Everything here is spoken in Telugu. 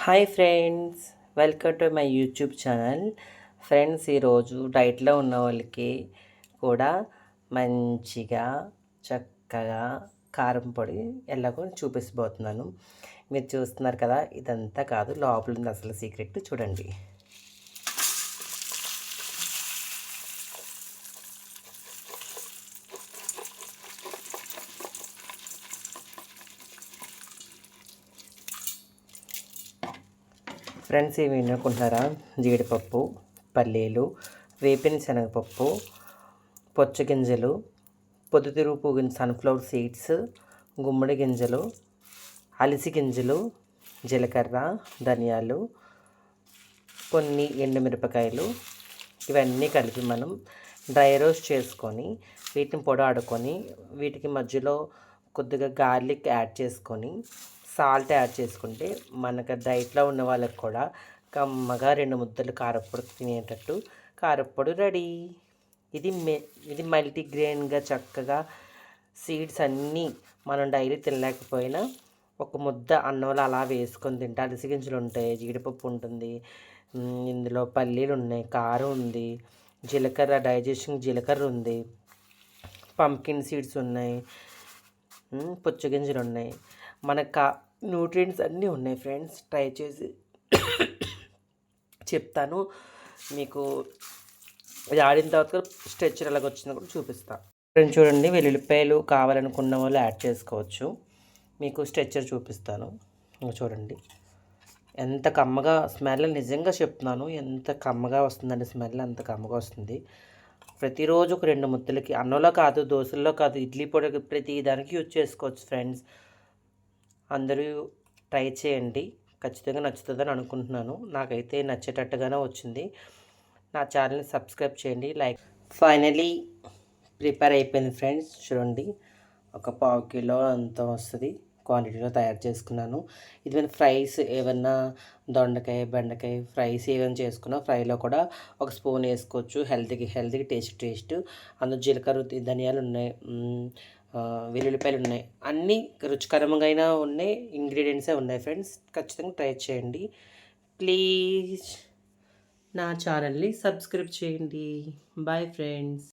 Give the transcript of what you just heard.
Hi friends, welcome to my YouTube channel. Friends, ఈరోజు డైట్లో ఉన్న వాళ్ళకి కూడా మంచిగా చక్కగా కారం పొడి ఎలాగో చూపిస్తబోతున్నాను. మీరు చూస్తున్నారు కదా, ఇదంతా కాదు, లోపల ఉంది అసలు సీక్రెట్ చూడండి. ఫ్రెండ్స్, ఇవి ఎన్నుకుంటున్నారా? జీడిపప్పు, పల్లీలు, వేపిన శనగపప్పు, పొచ్చగింజలు, పొద్దుతిరుగు పువ్వు సన్ఫ్లవర్ సీడ్స్, గుమ్మడి గింజలు, అలసి గింజలు, జీలకర్ర, ధనియాలు, కొన్ని ఎండుమిరపకాయలు, ఇవన్నీ కలిపి మనం డ్రై రోస్ట్ చేసుకొని వీటిని పొడి ఆడుకొని వీటికి మధ్యలో కొద్దిగా గార్లిక్ యాడ్ చేసుకొని సాల్ట్ యాడ్ చేసుకుంటే మనకు డైట్లో ఉన్న వాళ్ళకి కూడా కమ్మగా 2 ముద్దలు కారప్పొడి తినేటట్టు కారప్పొడి రెడీ. ఇది మల్టీగ్రెయిన్గా చక్కగా సీడ్స్ అన్నీ మనం డైలీ తినలేకపోయినా ఒక ముద్ద అన్నంలో అలా వేసుకొని తింటే అలసి గింజలు ఉంటాయి, జీడిపప్పు ఉంటుంది, ఇందులో పల్లీలు ఉన్నాయి, కారం ఉంది, జీలకర్ర డైజెషన్ జీలకర్ర ఉంది, పంకిన్ సీడ్స్ ఉన్నాయి, పుచ్చగింజలు ఉన్నాయి, మనకు న్యూట్రియంట్స్ అన్నీ ఉన్నాయి. ఫ్రెండ్స్, ట్రై చేసి చెప్తాను మీకు. ఇది ఆడిన తర్వాత స్ట్రెచ్చర్ ఎలాగ వచ్చిందో కూడా చూపిస్తాను. ఫ్రెండ్స్ చూడండి, వెల్లుల్లిపాయలు కావాలనుకున్న వాళ్ళు యాడ్ చేసుకోవచ్చు. మీకు స్ట్రెచ్చర్ చూపిస్తాను. చూడండి ఎంత కమ్మగా స్మెల్, నిజంగా చెప్తున్నాను, ఎంత కమ్మగా వస్తుందండి స్మెల్, అంత కమ్మగా వస్తుంది. ప్రతిరోజు ఒక 2 ముద్దలకి, అన్నంలో కాదు, దోశల్లో కాదు, ఇడ్లీ పొడి ప్రతి దానికి యూజ్ చేసుకోవచ్చు. ఫ్రెండ్స్, అందరూ ట్రై చేయండి, ఖచ్చితంగా నచ్చుతుందని అనుకుంటున్నాను. నాకైతే నచ్చేటట్టుగానే వచ్చింది. నా ఛానల్ని సబ్స్క్రైబ్ చేయండి, లైక్. ఫైనలీ ప్రిపేర్ అయిపోయింది ఫ్రెండ్స్. చూడండి, ఒక 1/2 కిలో అంత వస్తుంది క్వాంటిటీలో తయారు చేసుకున్నాను. ఇది నేను ఫ్రైస్ ఏమన్నా దొండకాయ, బెండకాయ ఫ్రైస్ ఏమైనా చేసుకున్నా ఫ్రైలో కూడా ఒక స్పూన్ వేసుకోవచ్చు. హెల్తీకి టేస్ట్. అందులో జీలకర్ర, ధనియాలు ఉన్నాయి, వెల్లుల్లిపాయలు ఉన్నాయి, అన్నీ రుచికరంగా ఉన్నాయి, ఇంగ్రీడియంట్సే ఉన్నాయి. ఫ్రెండ్స్, ఖచ్చితంగా ట్రై చేయండి. ప్లీజ్ నా ఛానల్ని సబ్స్క్రైబ్ చేయండి. Bye friends.